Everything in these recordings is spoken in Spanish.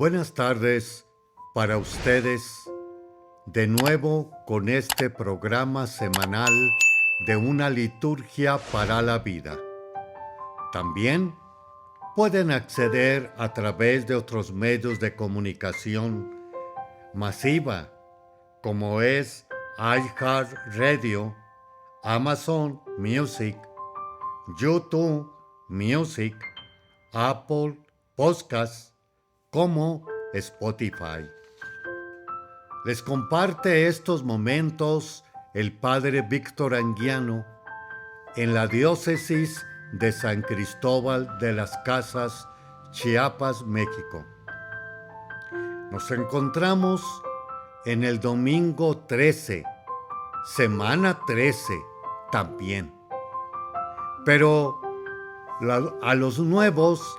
Buenas tardes para ustedes, de nuevo con este programa semanal de una liturgia para la vida. También pueden acceder a través de otros medios de comunicación masiva, como es iHeartRadio, Amazon Music, YouTube Music, Apple Podcasts, como Spotify. Les comparte estos momentos el Padre Víctor Anguiano en la diócesis de San Cristóbal de las Casas, Chiapas, México. Nos encontramos en el domingo 13, semana 13 también. Pero a los nuevos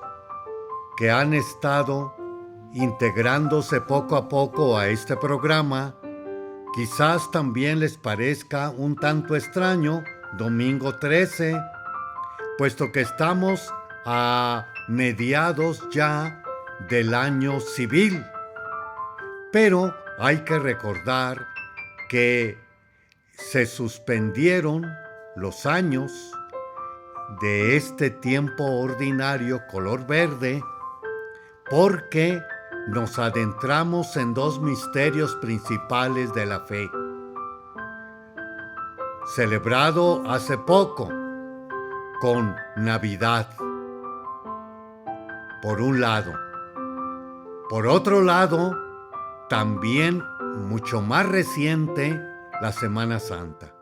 que han estado integrándose poco a poco a este programa, quizás también les parezca un tanto extraño domingo 13, puesto que estamos a mediados ya del año civil. Pero hay que recordar que se suspendieron los años de este tiempo ordinario color verde porque nos adentramos en dos misterios principales de la fe, celebrado hace poco con Navidad, por un lado. Por otro lado, también mucho más reciente, la Semana Santa.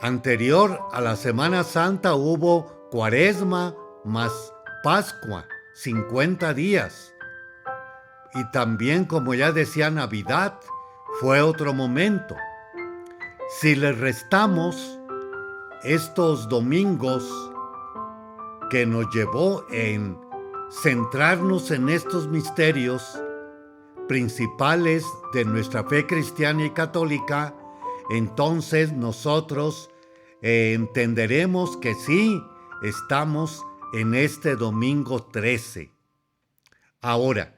Anterior a la Semana Santa hubo Cuaresma más Pascua, 50 días. Y también, como ya decía, Navidad fue otro momento. Si le restamos estos domingos que nos llevó en centrarnos en estos misterios principales de nuestra fe cristiana y católica, entonces nosotros entenderemos que sí, estamos en este domingo 13. Ahora,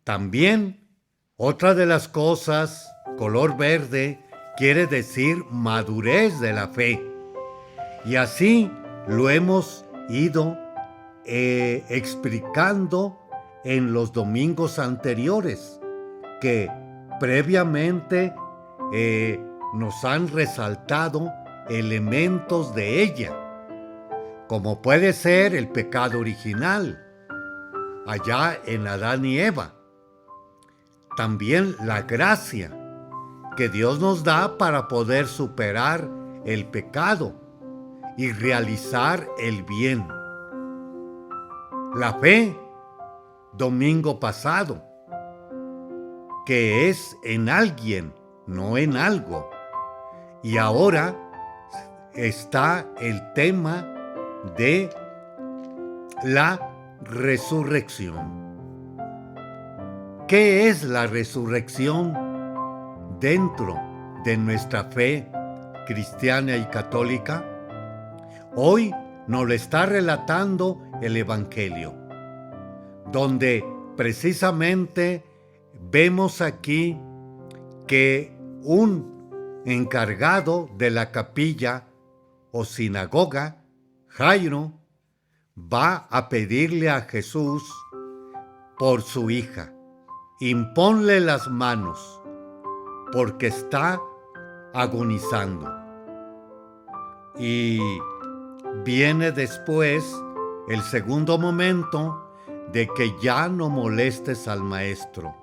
también otra de las cosas, color verde, quiere decir madurez de la fe. Y así lo hemos ido explicando en los domingos anteriores, que previamente nos han resaltado elementos de ella, como puede ser el pecado original, allá en Adán y Eva. También la gracia que Dios nos da para poder superar el pecado y realizar el bien. La fe, domingo pasado, que es en alguien, no en algo. Y ahora está el tema de la resurrección. ¿Qué es la resurrección dentro de nuestra fe cristiana y católica? Hoy nos lo está relatando el Evangelio, donde precisamente vemos aquí que un encargado de la capilla o sinagoga, Jairo, va a pedirle a Jesús por su hija: imponle las manos, porque está agonizando. Y viene después el segundo momento de que ya no molestes al maestro.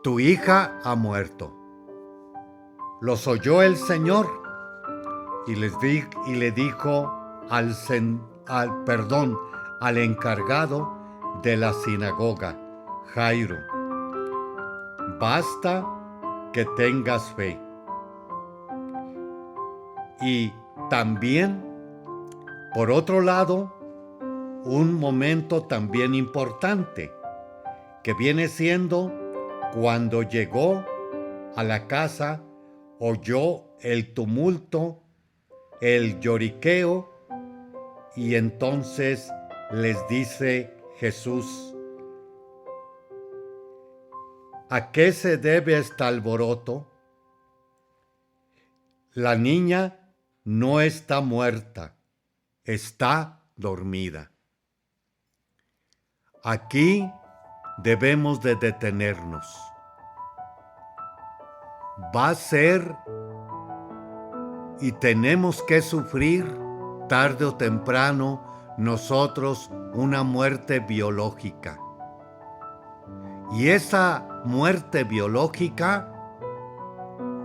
Tu hija ha muerto. Los oyó el Señor y le dijo al encargado de la sinagoga, Jairo: basta que tengas fe. Y también, por otro lado, un momento también importante, que viene siendo cuando llegó a la casa, oyó el tumulto, el lloriqueo, y entonces les dice Jesús: ¿a qué se debe este alboroto? La niña no está muerta, está dormida. Aquí debemos de detenernos. Va a ser y tenemos que sufrir tarde o temprano nosotros una muerte biológica. Y esa muerte biológica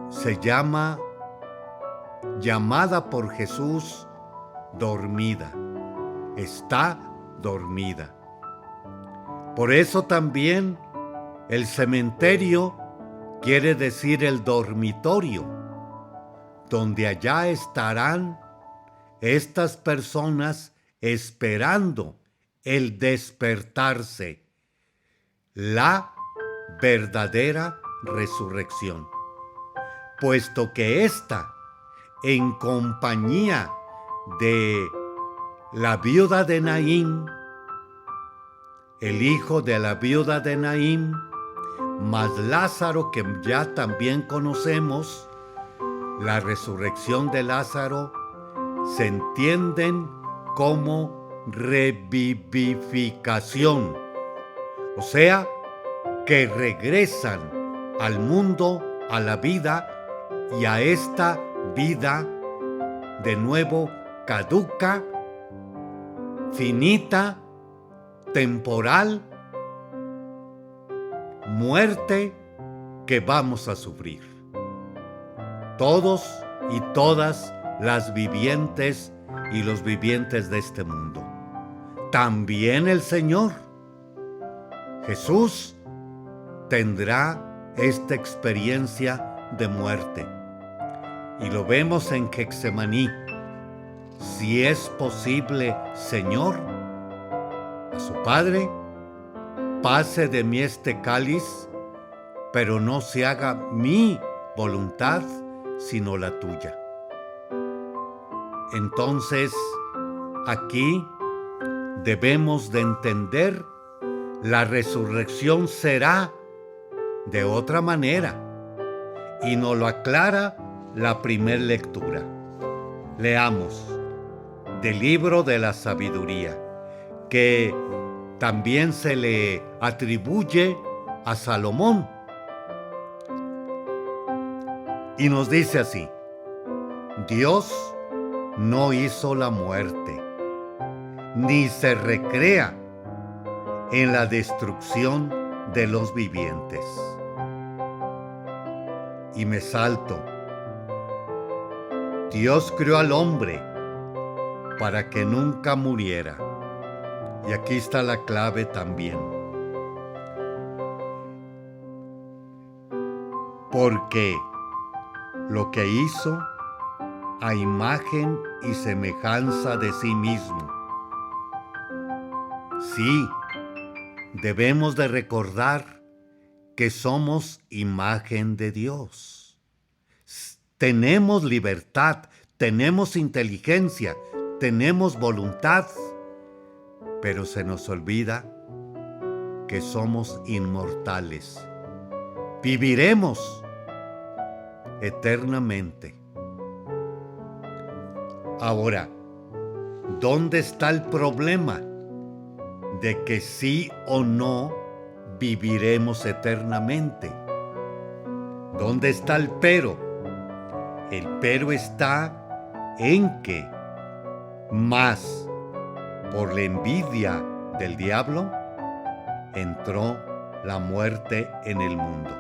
se llamada por Jesús dormida. Está dormida. Por eso también el cementerio quiere decir el dormitorio, donde allá estarán estas personas esperando el despertarse, la verdadera resurrección, puesto que ésta, en compañía de la viuda de Naín, el hijo de la viuda de Naín, más Lázaro, que ya también conocemos, la resurrección de Lázaro, se entienden como revivificación, o sea, que regresan al mundo, a la vida, y a esta vida de nuevo caduca, finita, temporal, muerte que vamos a sufrir. Todos y todas las vivientes y los vivientes de este mundo. También el Señor Jesús tendrá esta experiencia de muerte. Y lo vemos en Getsemaní. Si es posible, Señor, a su Padre, pase de mí este cáliz, pero no se haga mi voluntad, sino la tuya. Entonces, aquí debemos de entender, la resurrección será de otra manera, y nos lo aclara la primera lectura. Leamos del libro de la sabiduría, que también se le atribuye a Salomón. Y nos dice así: Dios no hizo la muerte, ni se recrea en la destrucción de los vivientes. Y me salto. Dios creó al hombre para que nunca muriera. Y aquí está la clave también. Porque lo que hizo a imagen y semejanza de sí mismo. Sí, debemos de recordar que somos imagen de Dios. Tenemos libertad, tenemos inteligencia, tenemos voluntad, pero se nos olvida que somos inmortales. Viviremos eternamente. Ahora, ¿dónde está el problema de que sí o no viviremos eternamente? ¿Dónde está el pero? El pero está en que, más por la envidia del diablo, entró la muerte en el mundo.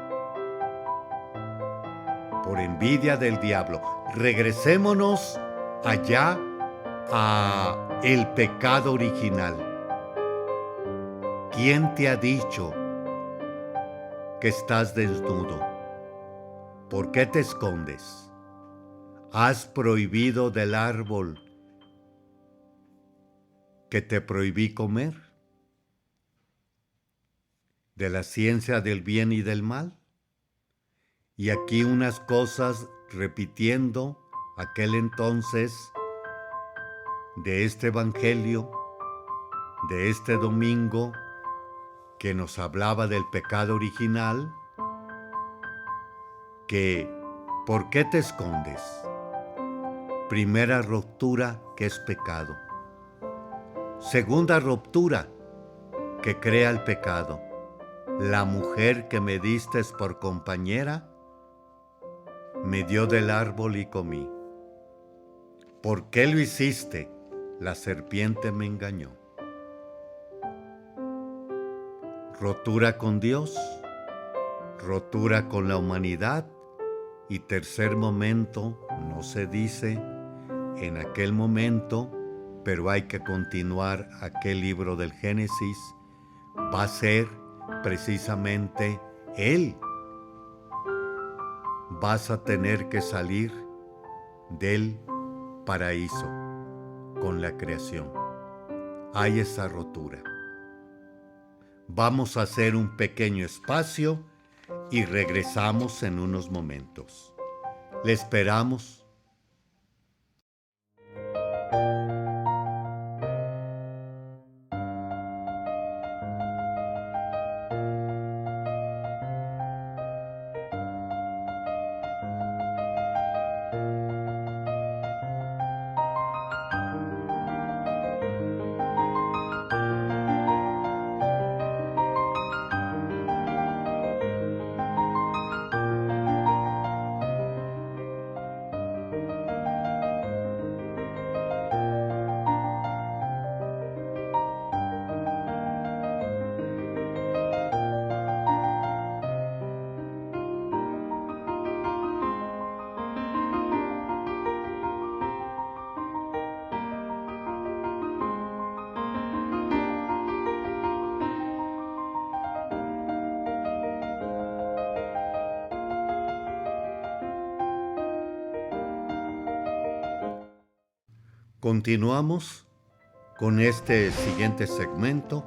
Por envidia del diablo. Regresémonos allá a el pecado original. ¿Quién te ha dicho que estás desnudo? ¿Por qué te escondes? ¿Has prohibido del árbol que te prohibí comer? ¿De la ciencia del bien y del mal? Y aquí unas cosas repitiendo aquel entonces de este evangelio de este domingo que nos hablaba del pecado original, que ¿por qué te escondes? Primera ruptura, que es pecado. Segunda ruptura, que crea el pecado. La mujer que me diste por compañera me dio del árbol y comí. ¿Por qué lo hiciste? La serpiente me engañó. Rotura con Dios, rotura con la humanidad y tercer momento, no se dice en aquel momento, pero hay que continuar aquel libro del Génesis, va a ser precisamente Él. Vas a tener que salir del paraíso con la creación. Hay esa rotura. Vamos a hacer un pequeño espacio y regresamos en unos momentos. Le esperamos. Continuamos con este siguiente segmento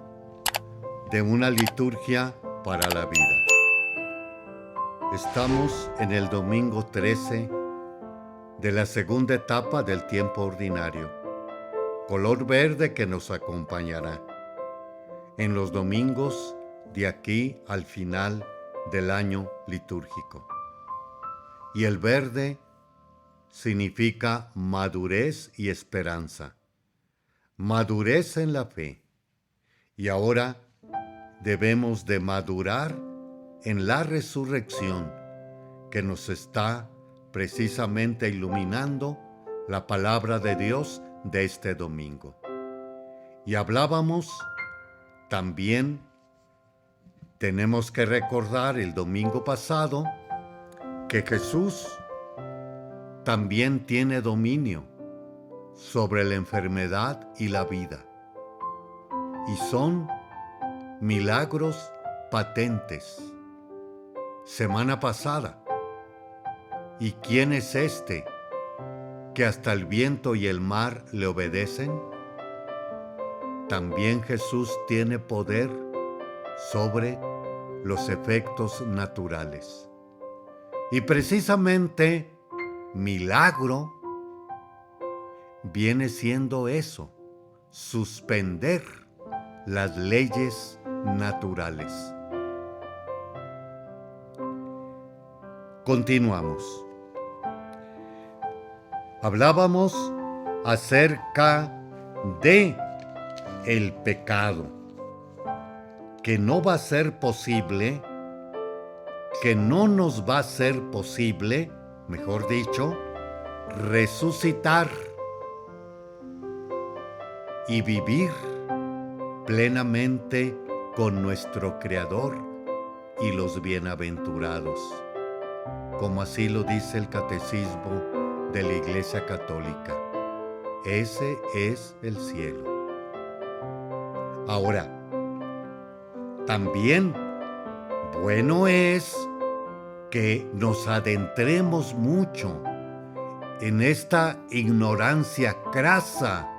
de una liturgia para la vida. Estamos en el domingo 13 de la segunda etapa del tiempo ordinario, color verde que nos acompañará en los domingos de aquí al final del año litúrgico. Y el verde significa madurez y esperanza, madurez en la fe. Y ahora debemos de madurar en la resurrección que nos está precisamente iluminando la palabra de Dios de este domingo. Y hablábamos también, tenemos que recordar el domingo pasado, que Jesús también tiene dominio sobre la enfermedad y la vida. Y son milagros patentes. Semana pasada. ¿Y quién es este que hasta el viento y el mar le obedecen? También Jesús tiene poder sobre los efectos naturales. Y precisamente milagro viene siendo eso, suspender las leyes naturales. Continuamos. Hablábamos acerca de el pecado, que no va a ser posible, que no nos va a ser posible, mejor dicho, resucitar y vivir plenamente con nuestro Creador y los bienaventurados, como así lo dice el Catecismo de la Iglesia Católica. Ese es el cielo. Ahora, también bueno es que nos adentremos mucho en esta ignorancia crasa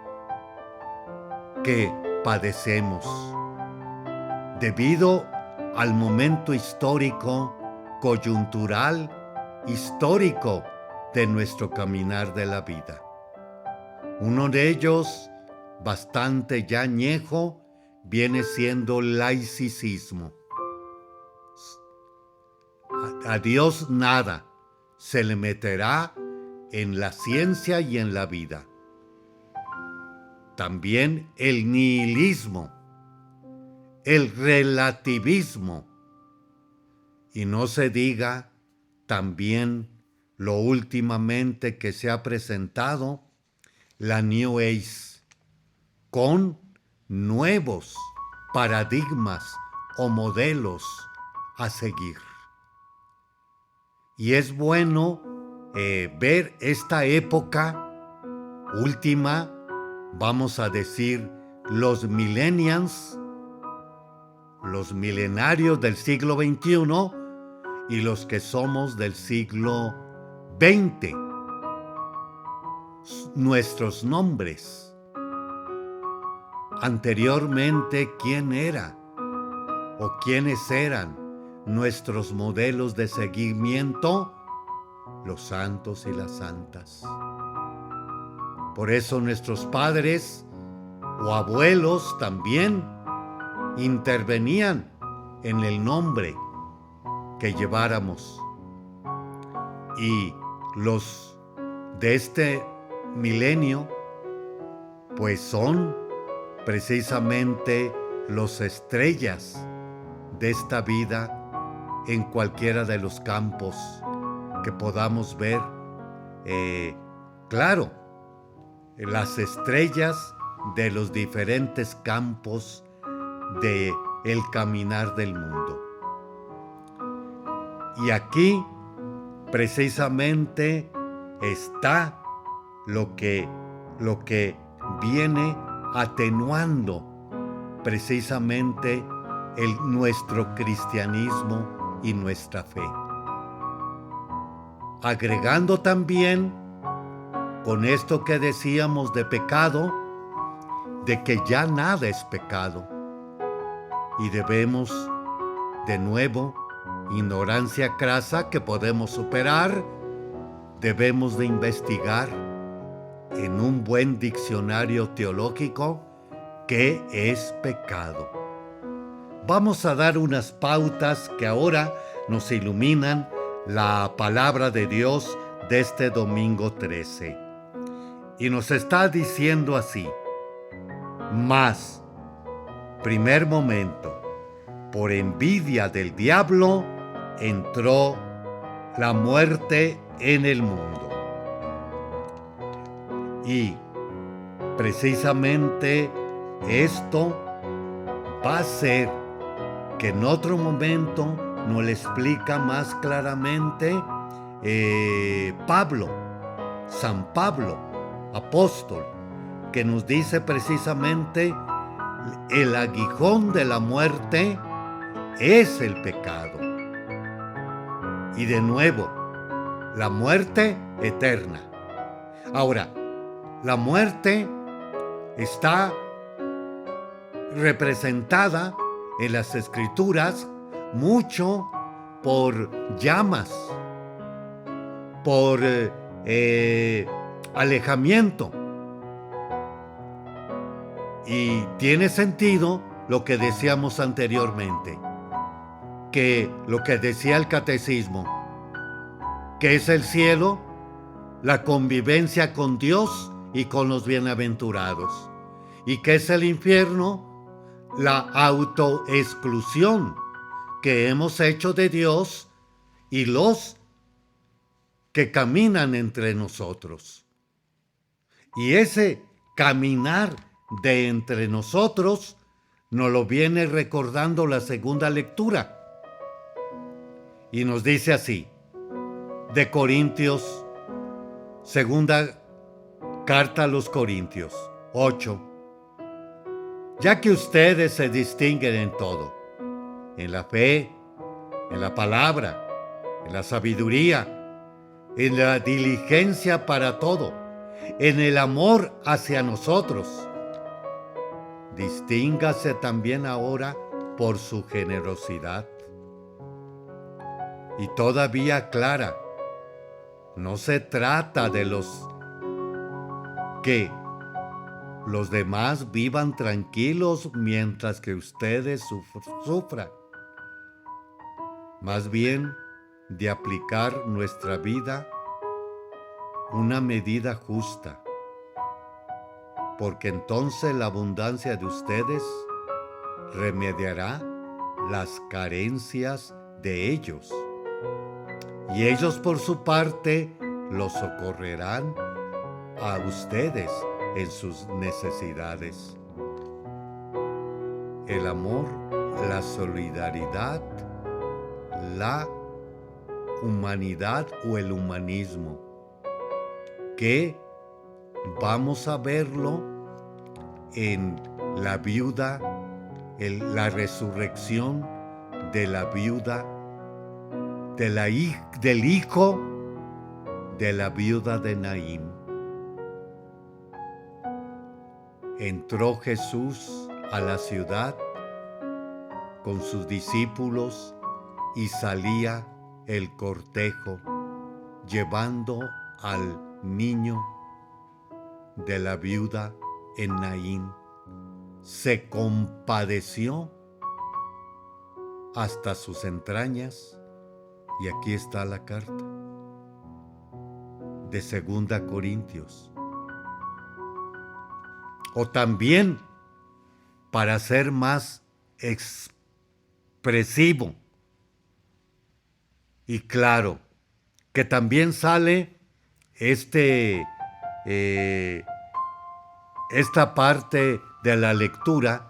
que padecemos debido al momento histórico, coyuntural, histórico de nuestro caminar de la vida. Uno de ellos, bastante ya añejo, viene siendo laicismo. A Dios nada se le meterá en la ciencia y en la vida. También el nihilismo, el relativismo, y no se diga también lo últimamente que se ha presentado, la New Age, con nuevos paradigmas o modelos a seguir. Y es bueno ver esta época última, vamos a decir, los millennials, los milenarios del siglo XXI y los que somos del siglo XX. Nuestros nombres. Anteriormente, ¿quién era? ¿O quiénes eran nuestros modelos de seguimiento? Los santos y las santas. Por eso nuestros padres o abuelos también intervenían en el nombre que lleváramos. Y los de este milenio, pues son precisamente los estrellas de esta vida en cualquiera de los campos que podamos ver. Claro, las estrellas de los diferentes campos de el caminar del mundo. Y aquí precisamente está lo que viene atenuando precisamente nuestro cristianismo y nuestra fe. Agregando también con esto que decíamos de pecado, de que ya nada es pecado y debemos, de nuevo, ignorancia crasa que podemos superar, debemos de investigar en un buen diccionario teológico qué es pecado. Vamos a dar unas pautas que ahora nos iluminan la palabra de Dios de este domingo 13. Y nos está diciendo así: mas, primer momento, por envidia del diablo entró la muerte en el mundo. Y precisamente esto va a ser que en otro momento nos lo explica más claramente San Pablo, apóstol, que nos dice precisamente el aguijón de la muerte es el pecado. Y de nuevo, la muerte eterna. Ahora, la muerte está representada en las Escrituras mucho por llamas, por alejamiento. Y tiene sentido lo que decíamos anteriormente, que lo que decía el catecismo, que es el cielo, la convivencia con Dios y con los bienaventurados, y que es el infierno, la autoexclusión que hemos hecho de Dios y los que caminan entre nosotros. Y ese caminar de entre nosotros nos lo viene recordando la segunda lectura. Y nos dice así, de Corintios, segunda carta a los Corintios 8. Ya que ustedes se distinguen en todo, en la fe, en la palabra, en la sabiduría, en la diligencia para todo, en el amor hacia nosotros, distíngase también ahora por su generosidad. Y todavía aclara, no se trata de los que los demás vivan tranquilos mientras que ustedes sufran. Más bien de aplicar nuestra vida una medida justa, porque entonces la abundancia de ustedes remediará las carencias de ellos, y ellos por su parte los socorrerán a ustedes en sus necesidades. El amor, la solidaridad, la humanidad o el humanismo, que vamos a verlo en la viuda, la resurrección de la viuda, del hijo de la viuda de Naín. Entró Jesús a la ciudad con sus discípulos y salía el cortejo llevando al niño de la viuda en Naín. Se compadeció hasta sus entrañas, y aquí está la carta de 2 Corintios. O también, para ser más expresivo y claro, que también sale esta parte de la lectura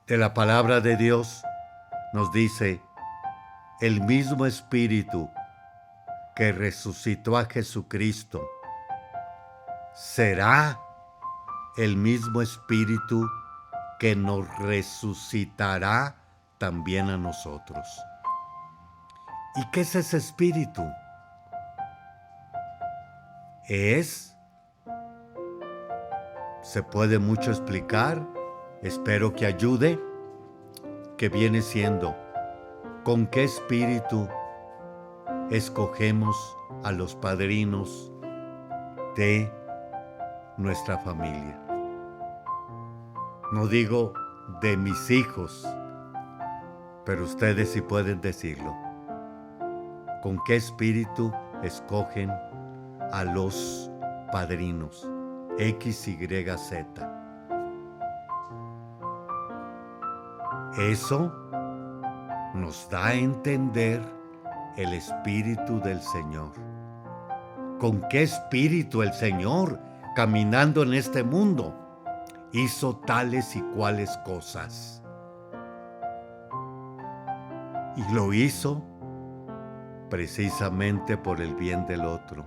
de la palabra de Dios. Nos dice: el mismo Espíritu que resucitó a Jesucristo será el mismo Espíritu que nos resucitará también a nosotros. ¿Y qué es ese Espíritu? Se puede mucho explicar, espero que ayude, que viene siendo: ¿con qué espíritu escogemos a los padrinos de nuestra familia? No digo de mis hijos, pero ustedes sí pueden decirlo. ¿Con qué espíritu escogen a los padrinos? X, Y, Z. Eso nos da a entender el Espíritu del Señor. ¿Con qué espíritu el Señor, caminando en este mundo, hizo tales y cuales cosas? Y lo hizo precisamente por el bien del otro,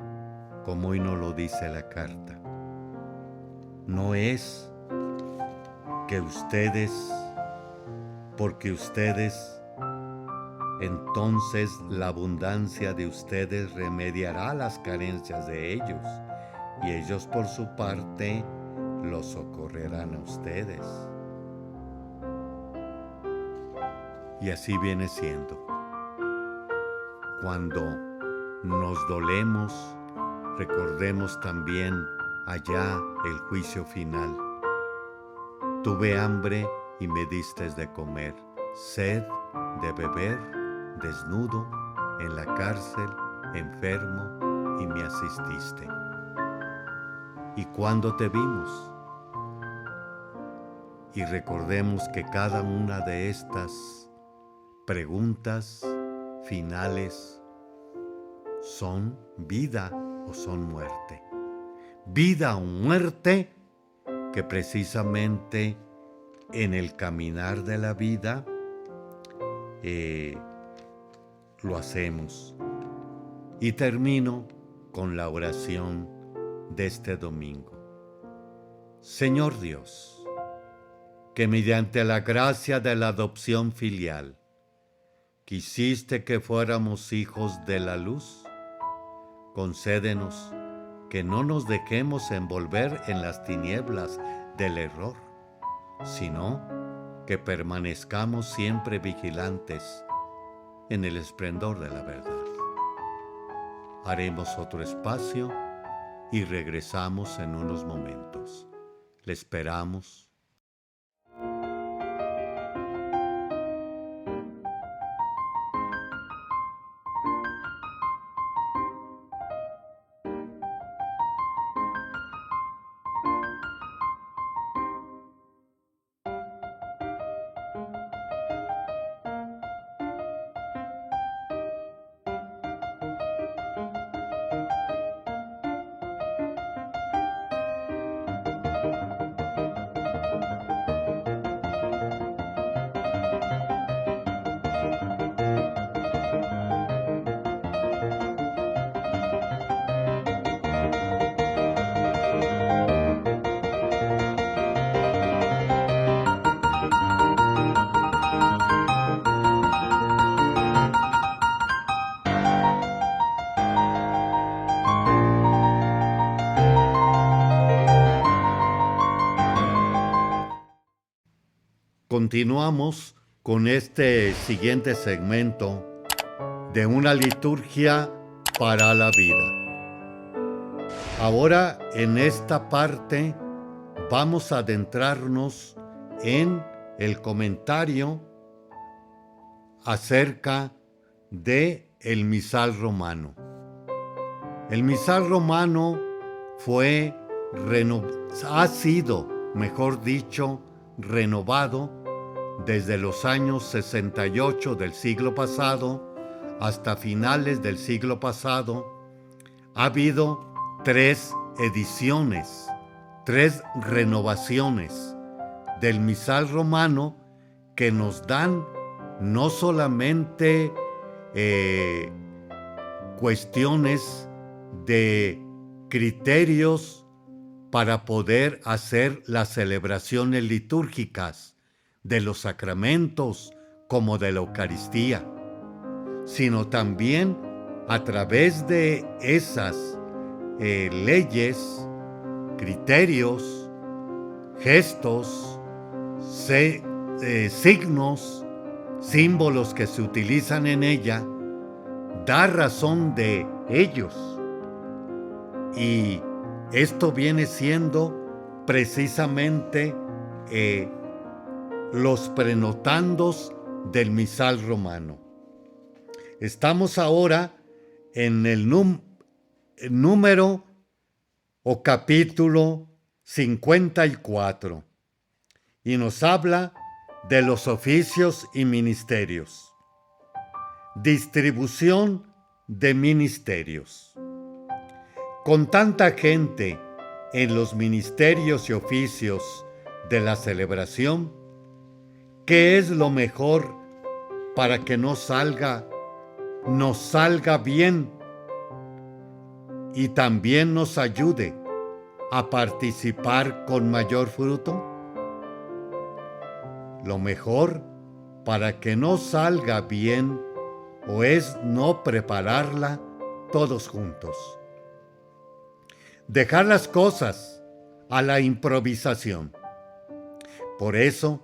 como hoy nos lo dice la carta. No es que porque ustedes, entonces la abundancia de ustedes remediará las carencias de ellos, y ellos por su parte los socorrerán a ustedes. Y así viene siendo. Cuando nos dolemos, recordemos también allá el juicio final. Tuve hambre y me diste de comer, sed de beber, desnudo, en la cárcel, enfermo, y me asististe. ¿Y cuándo te vimos? Y recordemos que cada una de estas preguntas finales son vida o son muerte. Vida o muerte, que precisamente en el caminar de la vida lo hacemos. Y termino con la oración de este domingo. Señor Dios, que mediante la gracia de la adopción filial quisiste que fuéramos hijos de la luz, concédenos que no nos dejemos envolver en las tinieblas del error, sino que permanezcamos siempre vigilantes en el esplendor de la verdad. Haremos otro espacio y regresamos en unos momentos. Le esperamos. Continuamos con este siguiente segmento de una liturgia para la vida. Ahora, en esta parte, vamos a adentrarnos en el comentario acerca de el misal romano. El misal romano ha sido, mejor dicho, renovado desde los años 68 del siglo pasado hasta finales del siglo pasado. Ha habido 3 ediciones, 3 renovaciones del misal romano que nos dan no solamente cuestiones de criterios para poder hacer las celebraciones litúrgicas de los sacramentos como de la Eucaristía, sino también a través de esas leyes, criterios, gestos, signos, símbolos que se utilizan en ella, da razón de ellos. Y esto viene siendo precisamente los prenotandos del misal romano. Estamos ahora en el número o capítulo 54 y nos habla de los oficios y ministerios. Distribución de ministerios. Con tanta gente en los ministerios y oficios de la celebración, ¿qué es lo mejor para que nos salga bien y también nos ayude a participar con mayor fruto? Lo mejor para que nos salga bien es no prepararla todos juntos. Dejar las cosas a la improvisación. Por eso,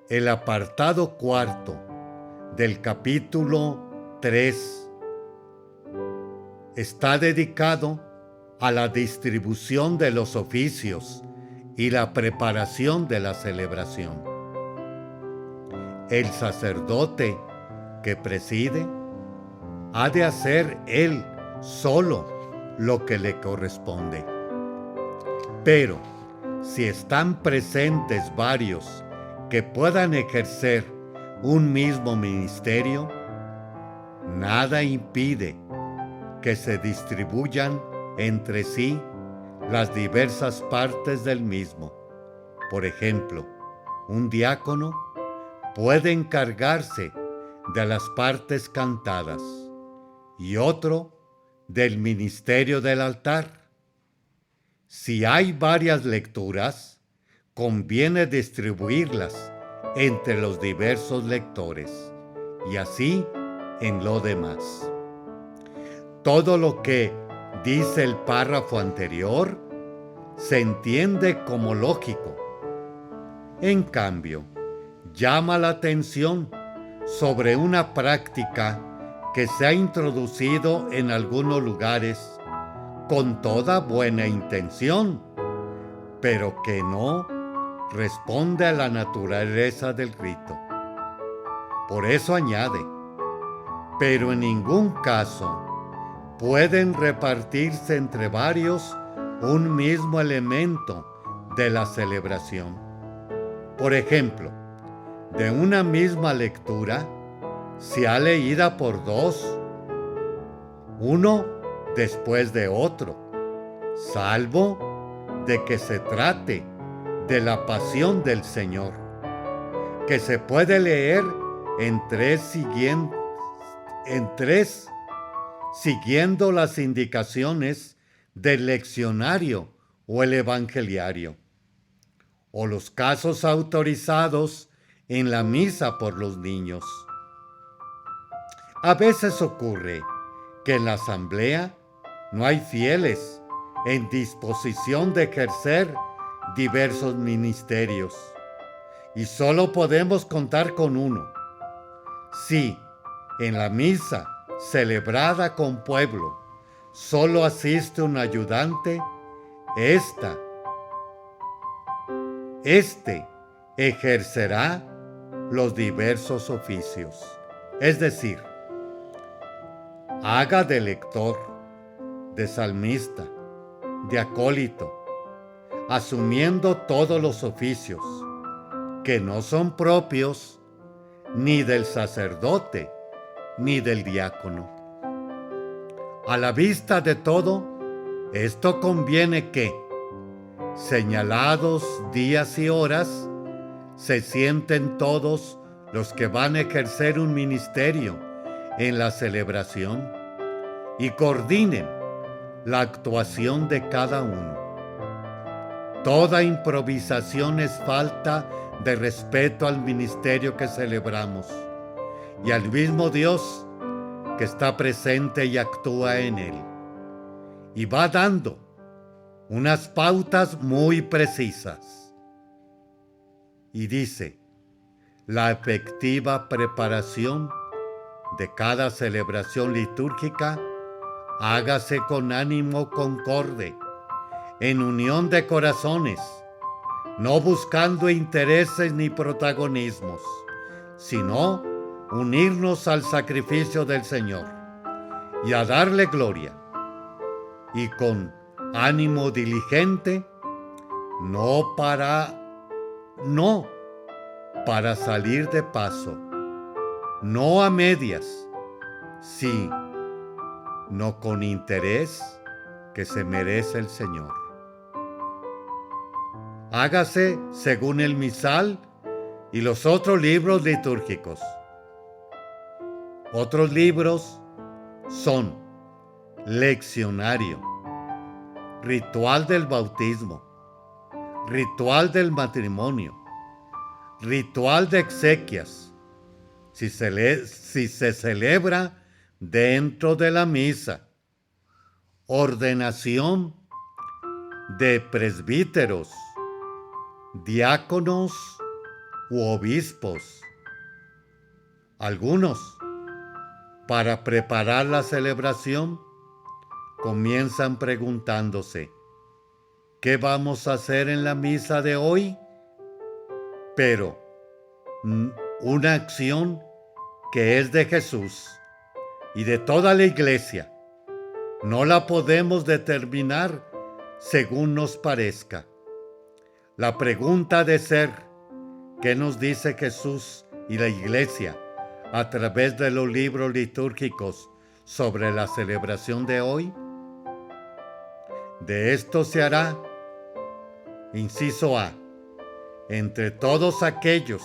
el apartado 4 del capítulo 3 está dedicado a la distribución de los oficios y la preparación de la celebración. El sacerdote que preside ha de hacer él solo lo que le corresponde. Pero si están presentes varios que puedan ejercer un mismo ministerio, nada impide que se distribuyan entre sí las diversas partes del mismo. Por ejemplo, un diácono puede encargarse de las partes cantadas y otro del ministerio del altar. Si hay varias lecturas, conviene distribuirlas entre los diversos lectores y así en lo demás. Todo lo que dice el párrafo anterior se entiende como lógico. En cambio, llama la atención sobre una práctica que se ha introducido en algunos lugares con toda buena intención, pero que no responde a la naturaleza del rito. Por eso añade, pero en ningún caso pueden repartirse entre varios un mismo elemento de la celebración. Por ejemplo, de una misma lectura sea leída por dos, uno después de otro, salvo de que se trate de la pasión del Señor, que se puede leer en tres siguiendo las indicaciones del leccionario o el evangeliario, o los casos autorizados en la misa por los niños. A veces ocurre que en la asamblea no hay fieles en disposición de ejercer diversos ministerios y solo podemos contar con uno. Si en la misa celebrada con pueblo solo asiste un ayudante, este ejercerá los diversos oficios, es decir, haga de lector, de salmista, de acólito, asumiendo todos los oficios que no son propios ni del sacerdote ni del diácono. A la vista de todo, esto conviene que, señalados días y horas, se sienten todos los que van a ejercer un ministerio en la celebración y coordinen la actuación de cada uno. Toda improvisación es falta de respeto al ministerio que celebramos y al mismo Dios que está presente y actúa en él. Y va dando unas pautas muy precisas. Y dice, la efectiva preparación de cada celebración litúrgica hágase con ánimo concorde, en unión de corazones, no buscando intereses ni protagonismos, sino unirnos al sacrificio del Señor y a darle gloria, y con ánimo diligente, no para salir de paso, no a medias, sino con interés que se merece el Señor. Hágase según el misal y los otros libros litúrgicos. Otros libros son leccionario, ritual del bautismo, ritual del matrimonio, ritual de exequias, si se celebra dentro de la misa, ordenación de presbíteros, diáconos u obispos. Algunos, para preparar la celebración, comienzan preguntándose, ¿qué vamos a hacer en la misa de hoy? Pero una acción que es de Jesús y de toda la iglesia, no la podemos determinar según nos parezca. La pregunta de ser, ¿qué nos dice Jesús y la iglesia a través de los libros litúrgicos sobre la celebración de hoy? De esto se hará, inciso A, entre todos aquellos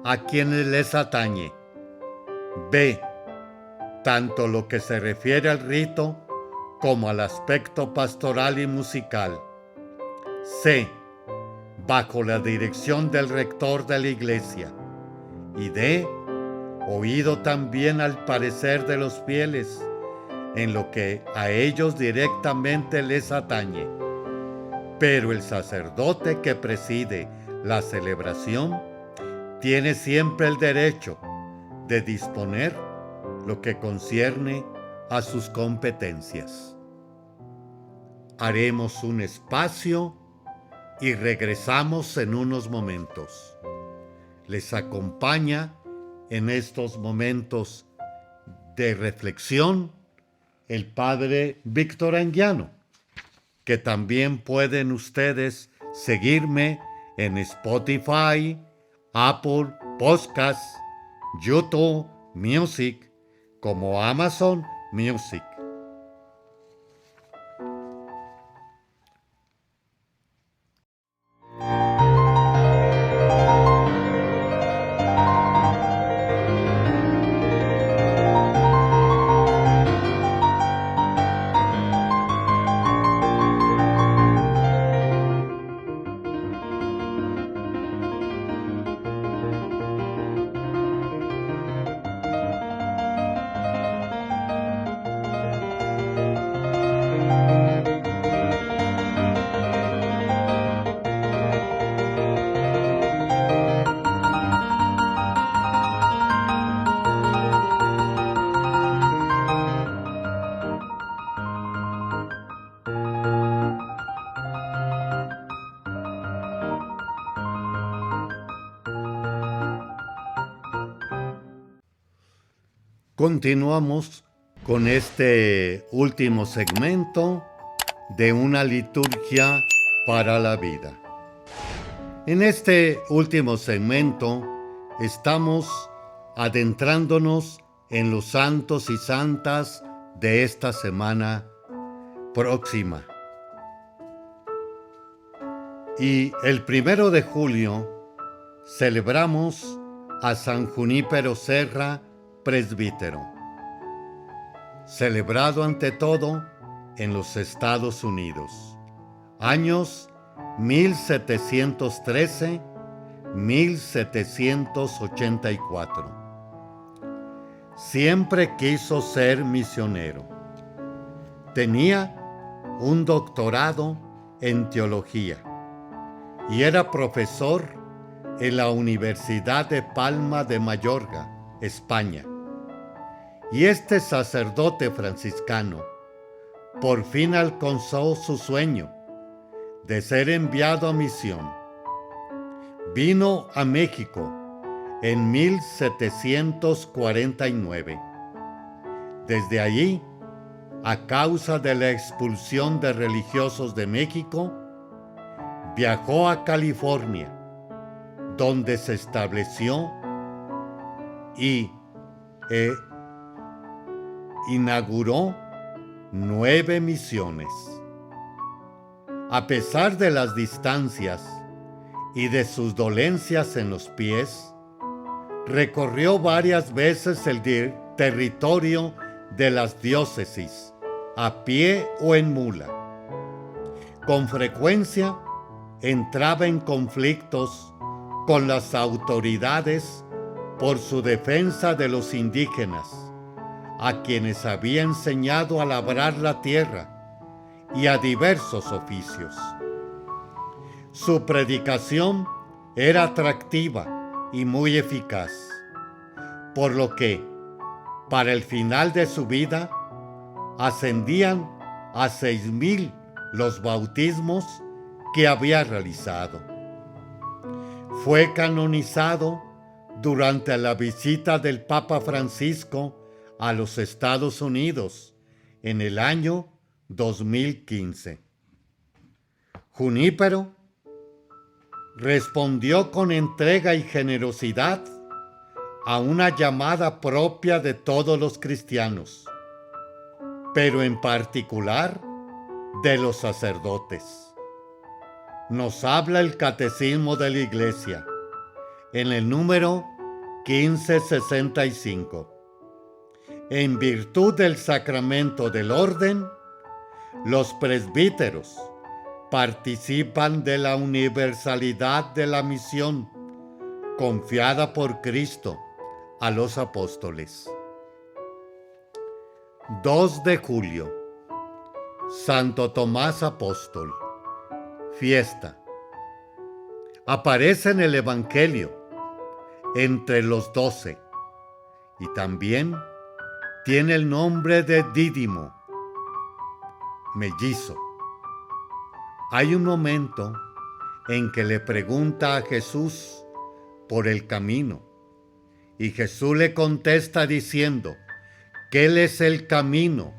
a quienes les atañe. B, tanto lo que se refiere al rito como al aspecto pastoral y musical. C, bajo la dirección del rector de la iglesia. Y D, oído también al parecer de los fieles en lo que a ellos directamente les atañe. Pero el sacerdote que preside la celebración tiene siempre el derecho de disponer lo que concierne a sus competencias. haremos un espacio y regresamos en unos momentos. Les acompaña en estos momentos de reflexión el Padre Víctor Anguiano, que también pueden ustedes seguirme en Spotify, Apple Podcasts, YouTube Music, como Amazon Music. Continuamos con este último segmento de una liturgia para la vida. En este último segmento estamos adentrándonos en los santos y santas de esta semana próxima. Y el 1 de julio celebramos a San Junípero Serra, presbítero, celebrado ante todo en los Estados Unidos, años 1713-1784. Siempre quiso ser misionero. Tenía un doctorado en teología y era profesor en la Universidad de Palma de Mallorca, España. Y este sacerdote franciscano por fin alcanzó su sueño de ser enviado a misión. Vino a México en 1749. Desde allí, a causa de la expulsión de religiosos de México, viajó a California, donde se estableció y inauguró 9 misiones. A pesar de las distancias y de sus dolencias en los pies, recorrió varias veces el territorio de las diócesis, a pie o en mula. Con frecuencia entraba en conflictos con las autoridades por su defensa de los indígenas, a quienes había enseñado a labrar la tierra y a diversos oficios. Su predicación era atractiva y muy eficaz, por lo que, para el final de su vida, ascendían a 6,000 los bautismos que había realizado. Fue canonizado durante la visita del Papa Francisco a los Estados Unidos en el año 2015. Junípero respondió con entrega y generosidad a una llamada propia de todos los cristianos, pero en particular de los sacerdotes. Nos habla el Catecismo de la Iglesia en el número 1565. En virtud del sacramento del orden, los presbíteros participan de la universalidad de la misión confiada por Cristo a los apóstoles. 2 de julio, Santo Tomás Apóstol, fiesta. Aparece en el Evangelio entre los 12 y también tiene el nombre de Dídimo, mellizo, Hay un momento en que le pregunta a Jesús por el camino, y Jesús le contesta diciendo que Él es el camino,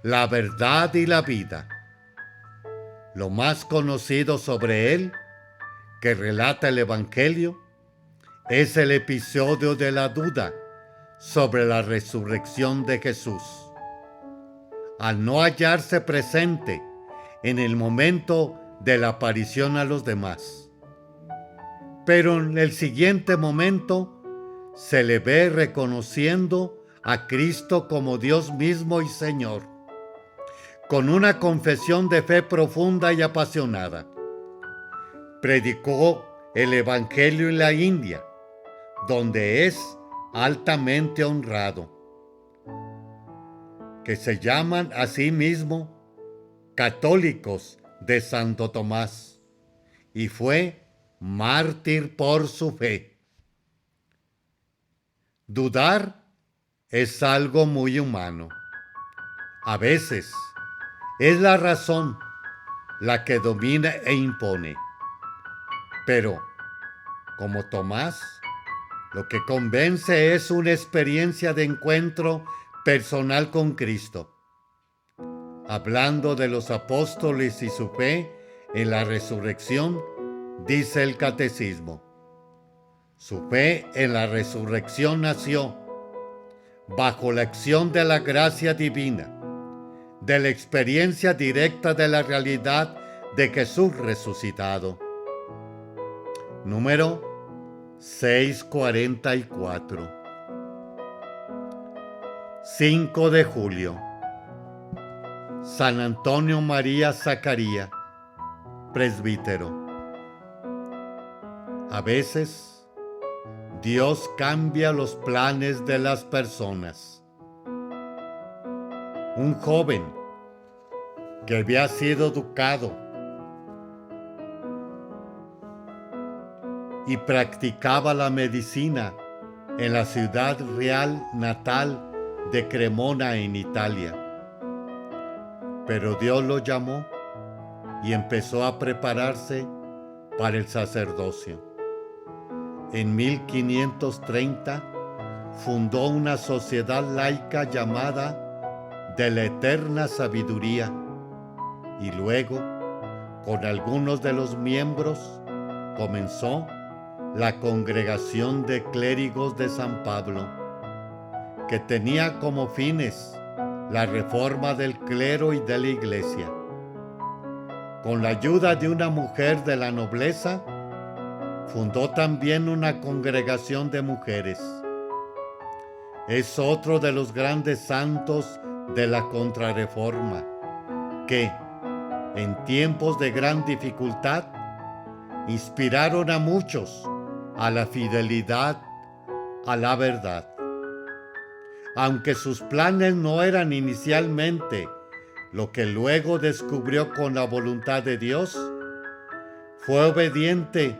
la verdad y la vida. Lo más conocido sobre Él, que relata el Evangelio, es el episodio de la duda sobre la resurrección de Jesús. Al no hallarse presente en el momento de la aparición a los demás. Pero en el siguiente momento se le ve reconociendo a Cristo como Dios mismo y Señor, con una confesión de fe profunda y apasionada. Predicó el Evangelio en la India, donde es altamente honrado, que se llaman a sí mismo católicos de Santo Tomás, y fue mártir por su fe. Dudar es algo muy humano. A veces es la razón la que domina e impone. Pero, como Tomás, lo que convence es una experiencia de encuentro personal con Cristo. Hablando de los apóstoles y su fe en la resurrección, dice el Catecismo: su fe en la resurrección nació bajo la acción de la gracia divina, de la experiencia directa de la realidad de Jesús resucitado. Número 644. 5 de julio. San Antonio María Zacaría, presbítero. A veces, Dios cambia los planes de las personas. Un joven que había sido educado y practicaba la medicina en la ciudad real natal de Cremona, en Italia. Pero Dios lo llamó y empezó a prepararse para el sacerdocio. En 1530 fundó una sociedad laica llamada de la Eterna Sabiduría, y luego, con algunos de los miembros, comenzó la Congregación de Clérigos de San Pablo, que tenía como fines la reforma del clero y de la iglesia. Con la ayuda de una mujer de la nobleza, fundó también una congregación de mujeres. Es otro de los grandes santos de la Contrarreforma, que, en tiempos de gran dificultad, inspiraron a muchos a la fidelidad a la verdad. Aunque sus planes no eran inicialmente lo que luego descubrió con la voluntad de Dios, fue obediente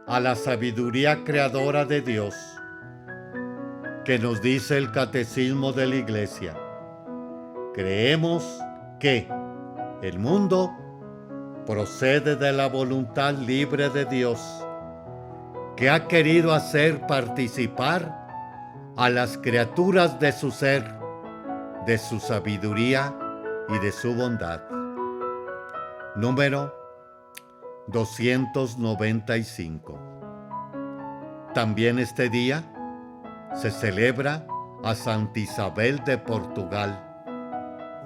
a la sabiduría creadora de Dios, que nos dice el Catecismo de la Iglesia. Creemos que el mundo procede de la voluntad libre de Dios, que ha querido hacer participar a las criaturas de su ser, de su sabiduría y de su bondad. Número 295. También este día se celebra a Santa Isabel de Portugal,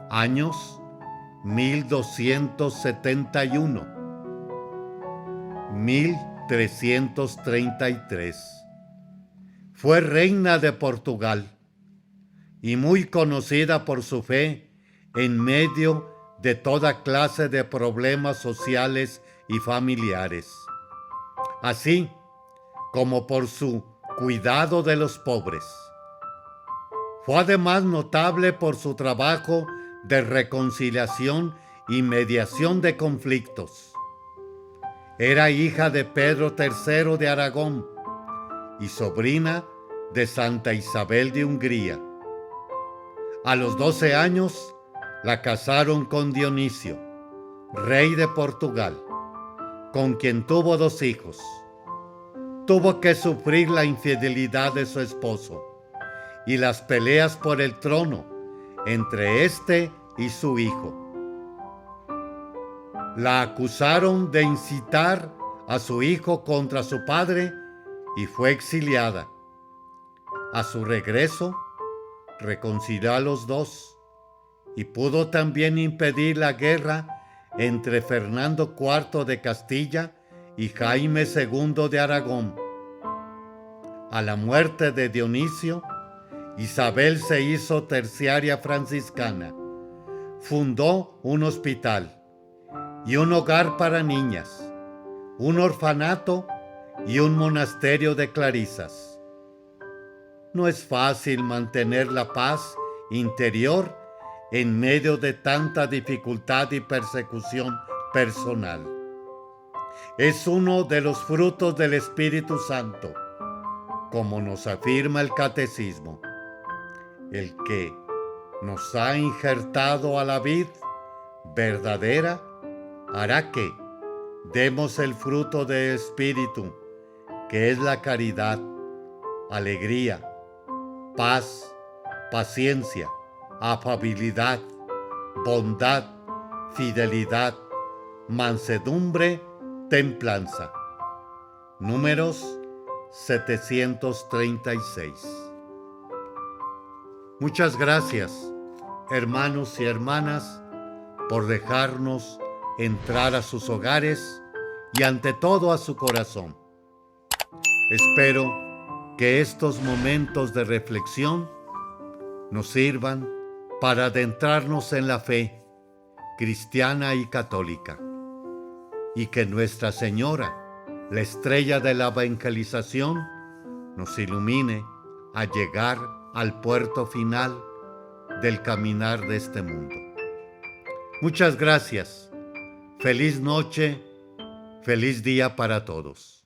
años 1271, 1333. Fue reina de Portugal y muy conocida por su fe en medio de toda clase de problemas sociales y familiares, así como por su cuidado de los pobres. Fue además notable por su trabajo de reconciliación y mediación de conflictos. Era hija de Pedro III de Aragón y sobrina de Santa Isabel de Hungría. A los 12 años la casaron con Dionisio, rey de Portugal, con quien tuvo 2 hijos, tuvo que sufrir la infidelidad de su esposo y las peleas por el trono entre éste y su hijo. La acusaron de incitar a su hijo contra su padre y fue exiliada. A su regreso, reconcilió a los 2 y pudo también impedir la guerra entre Fernando IV de Castilla y Jaime II de Aragón. A la muerte de Dionisio, Isabel se hizo terciaria franciscana, fundó un hospital y un hogar para niñas, un orfanato y un monasterio de clarisas. No es fácil mantener la paz interior en medio de tanta dificultad y persecución personal. Es uno de los frutos del Espíritu Santo, como nos afirma el Catecismo, el que nos ha injertado a la vid verdadera, hará que demos el fruto del Espíritu, que es la caridad, alegría, paz, paciencia, afabilidad, bondad, fidelidad, mansedumbre, templanza. Números 736. Muchas gracias, hermanos y hermanas, por dejarnos entrar a sus hogares y ante todo a su corazón. Espero que estos momentos de reflexión nos sirvan para adentrarnos en la fe cristiana y católica, y que Nuestra Señora, la estrella de la evangelización, nos ilumine a llegar al puerto final del caminar de este mundo. Muchas gracias. Feliz noche, feliz día para todos.